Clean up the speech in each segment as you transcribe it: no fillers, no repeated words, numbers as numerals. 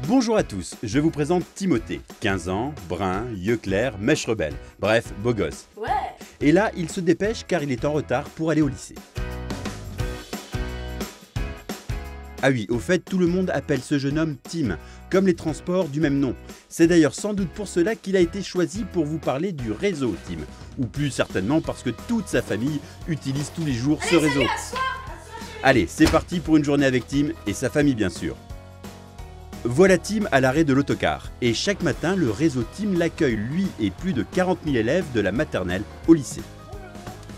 Bonjour à tous, je vous présente Timothée, 15 ans, brun, yeux clairs, mèche rebelle, bref, beau gosse. Ouais. Et là, il se dépêche car il est en retard pour aller au lycée. Ah oui, au fait, tout le monde appelle ce jeune homme Tim, comme les transports du même nom. C'est d'ailleurs sans doute pour cela qu'il a été choisi pour vous parler du réseau Tim, ou plus certainement parce que toute sa famille utilise tous les jours ce réseau. Allez, c'est parti pour une journée avec Tim et sa famille bien sûr. Voilà Tim à l'arrêt de l'autocar, et chaque matin, le réseau Tim l'accueille lui et plus de 40 000 élèves de la maternelle au lycée.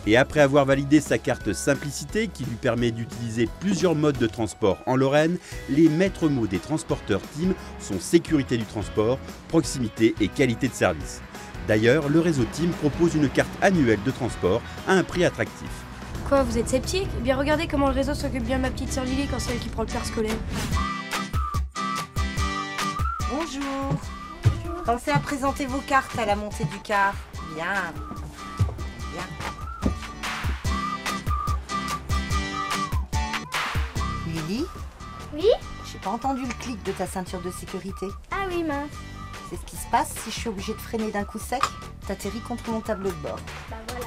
Et après avoir validé sa carte Simplicité, qui lui permet d'utiliser plusieurs modes de transport en Lorraine, les maîtres mots des transporteurs Tim sont sécurité du transport, proximité et qualité de service. D'ailleurs, le réseau Tim propose une carte annuelle de transport à un prix attractif. Quoi, vous êtes sceptique? Eh bien, regardez comment le réseau s'occupe bien de ma petite sœur Lily quand c'est elle qui prend le car scolaire. Bonjour. Pensez à présenter vos cartes à la montée du car. Bien. Bien. Lily? Oui? J'ai pas entendu le clic de ta ceinture de sécurité. Ah oui, mince. C'est ce qui se passe si je suis obligée de freiner d'un coup sec? T'atterris contre mon tableau de bord. Bah voilà.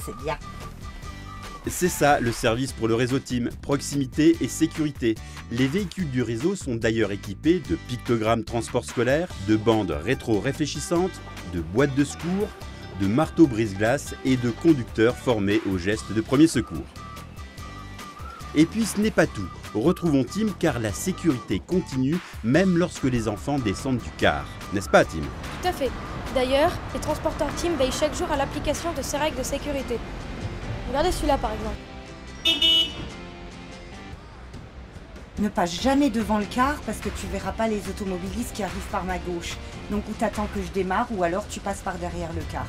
C'est bien. C'est ça le service pour le réseau Tim, proximité et sécurité. Les véhicules du réseau sont d'ailleurs équipés de pictogrammes transport scolaire, de bandes rétro-réfléchissantes, de boîtes de secours, de marteaux brise-glace et de conducteurs formés aux gestes de premier secours. Et puis ce n'est pas tout. Retrouvons Tim car la sécurité continue même lorsque les enfants descendent du car. N'est-ce pas Tim? Tout à fait. D'ailleurs, les transporteurs Tim veillent chaque jour à l'application de ces règles de sécurité. Regardez celui-là par exemple. Ne passe jamais devant le car parce que tu verras pas les automobilistes qui arrivent par ma gauche. Donc ou t'attends que je démarre ou alors tu passes par derrière le car.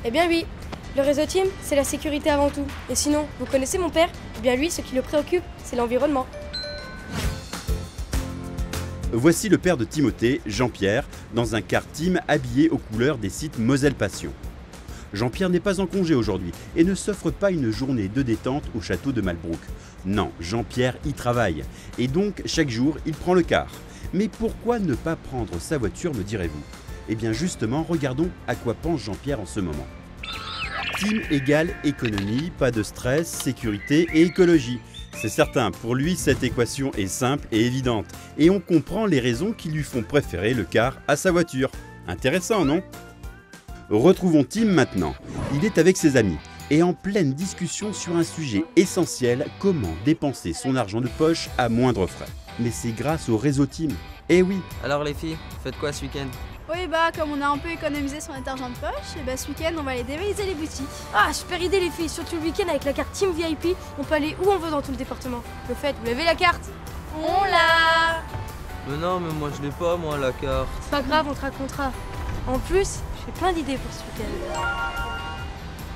Eh bien oui, le réseau Tim, c'est la sécurité avant tout. Et sinon, vous connaissez mon père? Eh bien lui, ce qui le préoccupe, c'est l'environnement. Voici le père de Timothée, Jean-Pierre, dans un car Tim habillé aux couleurs des sites Moselle Passion. Jean-Pierre n'est pas en congé aujourd'hui et ne s'offre pas une journée de détente au château de Malbrouck. Non, Jean-Pierre y travaille et donc chaque jour il prend le car. Mais pourquoi ne pas prendre sa voiture, me direz-vous? Eh bien justement, regardons à quoi pense Jean-Pierre en ce moment. Tim égale économie, pas de stress, sécurité et écologie. C'est certain, pour lui cette équation est simple et évidente et on comprend les raisons qui lui font préférer le car à sa voiture. Intéressant, non? Retrouvons Tim maintenant. Il est avec ses amis et en pleine discussion sur un sujet essentiel, comment dépenser son argent de poche à moindre frais. Mais c'est grâce au réseau Tim. Eh oui. Alors les filles, faites quoi ce week-end? Oui, bah comme on a un peu économisé sur notre argent de poche, et bah ce week-end on va aller dévaliser les boutiques. Ah, super idée les filles, surtout le week-end avec la carte Tim VIP, on peut aller où on veut dans tout le département. Le fait, vous l'avez la carte? On l'a. Mais non, mais moi je l'ai pas, moi, la carte. C'est pas grave, on te racontera. En plus, j'ai plein d'idées pour ce week-end.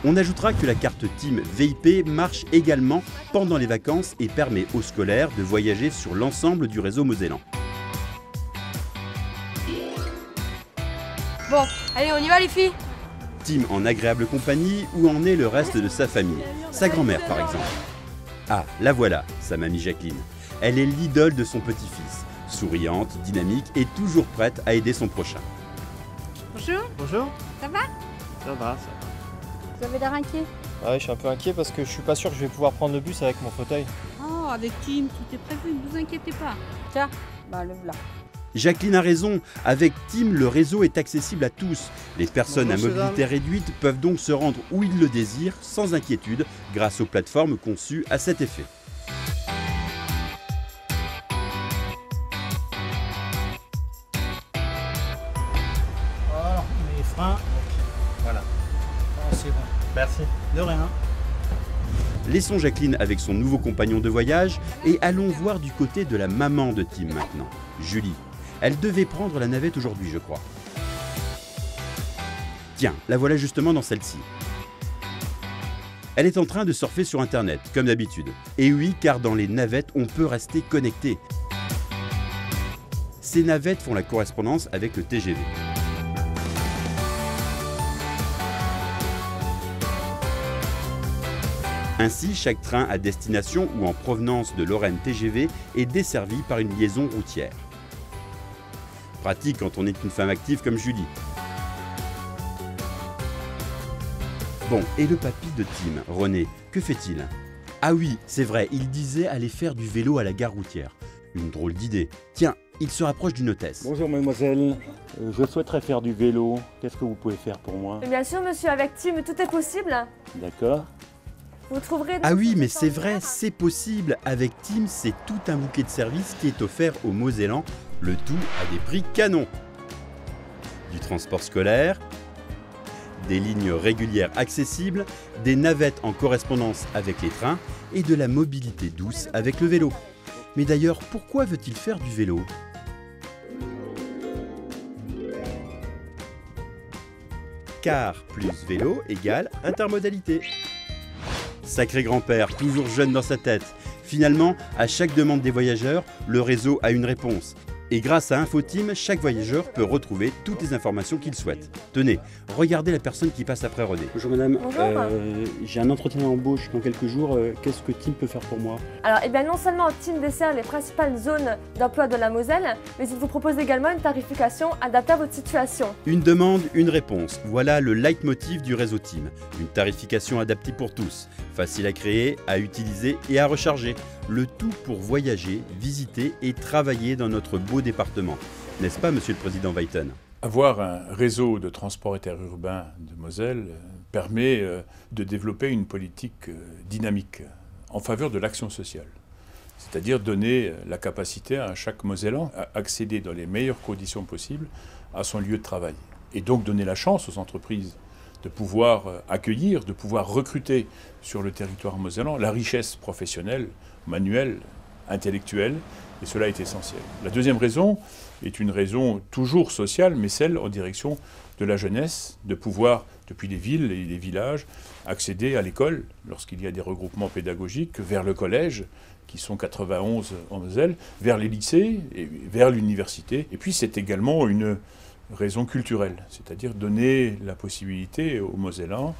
On ajoutera que la carte Tim VIP marche également pendant les vacances et permet aux scolaires de voyager sur l'ensemble du réseau mosellan. Bon, allez, on y va les filles? Tim en agréable compagnie, où en est le reste de sa famille? Sa grand-mère par exemple. Ah, la voilà, sa mamie Jacqueline. Elle est l'idole de son petit-fils. Souriante, dynamique et toujours prête à aider son prochain. Bonjour. Bonjour. Ça va? Ça va. Vous avez l'air inquiet. Ouais, je suis un peu inquiet parce que je suis pas sûr que je vais pouvoir prendre le bus avec mon fauteuil. Oh, avec Tim, tout est prévu, ne vous inquiétez pas. Tiens, bah le voilà. Jacqueline a raison, avec Tim, le réseau est accessible à tous. Les personnes Bonjour, à mobilité réduite peuvent donc se rendre où ils le désirent sans inquiétude grâce aux plateformes conçues à cet effet. Alors, les freins, voilà. Ah, c'est bon. Merci. De rien. Laissons Jacqueline avec son nouveau compagnon de voyage et allons voir du côté de la maman de Tim maintenant, Julie. Elle devait prendre la navette aujourd'hui, je crois. Tiens, la voilà justement dans celle-ci. Elle est en train de surfer sur Internet, comme d'habitude. Et oui, car dans les navettes, on peut rester connecté. Ces navettes font la correspondance avec le TGV. Ainsi, chaque train à destination ou en provenance de Lorraine TGV est desservi par une liaison routière. Pratique quand on est une femme active comme Julie. Bon, et le papy de Tim, René, que fait-il? Ah oui, c'est vrai, il disait aller faire du vélo à la gare routière. Une drôle d'idée. Tiens, il se rapproche d'une hôtesse. Bonjour mademoiselle, je souhaiterais faire du vélo. Qu'est-ce que vous pouvez faire pour moi? Bien sûr monsieur, avec Tim, tout est possible. D'accord. Vous trouverez... Ah oui, mais c'est vrai, c'est possible. Avec Tim, c'est tout un bouquet de services qui est offert aux Mosellans, le tout à des prix canons. Du transport scolaire, des lignes régulières accessibles, des navettes en correspondance avec les trains et de la mobilité douce avec le vélo. Mais d'ailleurs, pourquoi veut-il faire du vélo? Car plus vélo égale intermodalité. Sacré grand-père, toujours jeune dans sa tête. Finalement, à chaque demande des voyageurs, le réseau a une réponse. Et grâce à InfoTeam, chaque voyageur peut retrouver toutes les informations qu'il souhaite. Tenez, regardez la personne qui passe après René. Bonjour madame, Bonjour. j'ai un entretien d'embauche dans quelques jours. Qu'est-ce que Tim peut faire pour moi? Alors, non seulement Tim dessert les principales zones d'emploi de la Moselle, mais il vous propose également une tarification adaptée à votre situation. Une demande, une réponse. Voilà le leitmotiv du réseau Team. Une tarification adaptée pour tous. Facile à créer, à utiliser et à recharger. Le tout pour voyager, visiter et travailler dans notre beau département. N'est-ce pas, Monsieur le Président Weiten? Avoir un réseau de transport interurbain de Moselle permet de développer une politique dynamique en faveur de l'action sociale. C'est-à-dire donner la capacité à chaque Mosellan à accéder dans les meilleures conditions possibles à son lieu de travail. Et donc donner la chance aux entreprises de pouvoir accueillir, de pouvoir recruter sur le territoire mosellan la richesse professionnelle, manuelle, intellectuelle, et cela est essentiel. La deuxième raison est une raison toujours sociale, mais celle en direction de la jeunesse, de pouvoir, depuis les villes et les villages, accéder à l'école, lorsqu'il y a des regroupements pédagogiques, vers le collège, qui sont 91 en Moselle, vers les lycées, et vers l'université. Et puis c'est également une raison culturelle, c'est-à-dire donner la possibilité aux Mosellans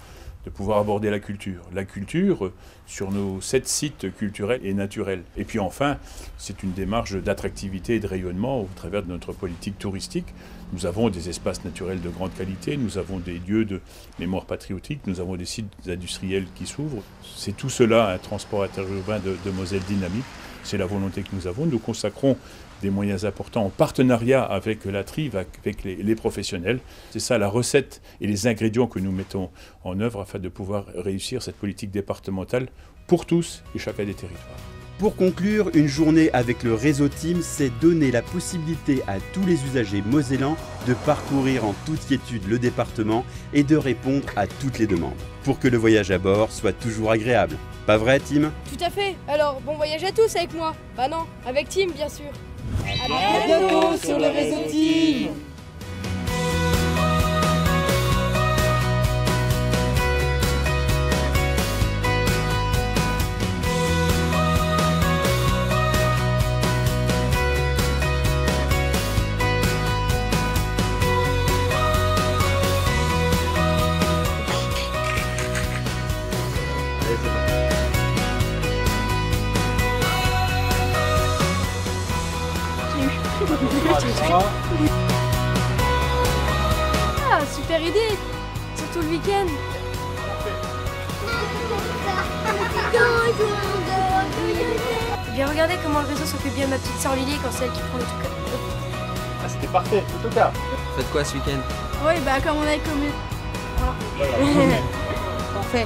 de pouvoir aborder la culture. La culture sur nos 7 sites culturels et naturels. Et puis enfin, c'est une démarche d'attractivité et de rayonnement au travers de notre politique touristique. Nous avons des espaces naturels de grande qualité, nous avons des lieux de mémoire patriotique, nous avons des sites industriels qui s'ouvrent. C'est tout cela, un transport interurbain de Moselle dynamique. C'est la volonté que nous avons. Nous consacrons des moyens importants en partenariat avec la TRIV, avec les professionnels. C'est ça la recette et les ingrédients que nous mettons en œuvre afin de pouvoir réussir cette politique départementale pour tous et chacun des territoires. Pour conclure, une journée avec le réseau Team, c'est donner la possibilité à tous les usagers mosellans de parcourir en toute quiétude le département et de répondre à toutes les demandes. Pour que le voyage à bord soit toujours agréable. Pas vrai, Tim? Tout à fait. Alors, bon voyage à tous avec moi. Bah non, avec Tim, bien sûr. À bientôt sur le réseau Team. Ah, super idée. Surtout le week-end. Bien regardez comment le réseau s'occupe bien de ma petite sœur Lily quand c'est elle qui prend le truc. Ah, c'était parfait, tout au cas. Faites quoi ce week-end? Oui, bah comme on a commis. Parfait.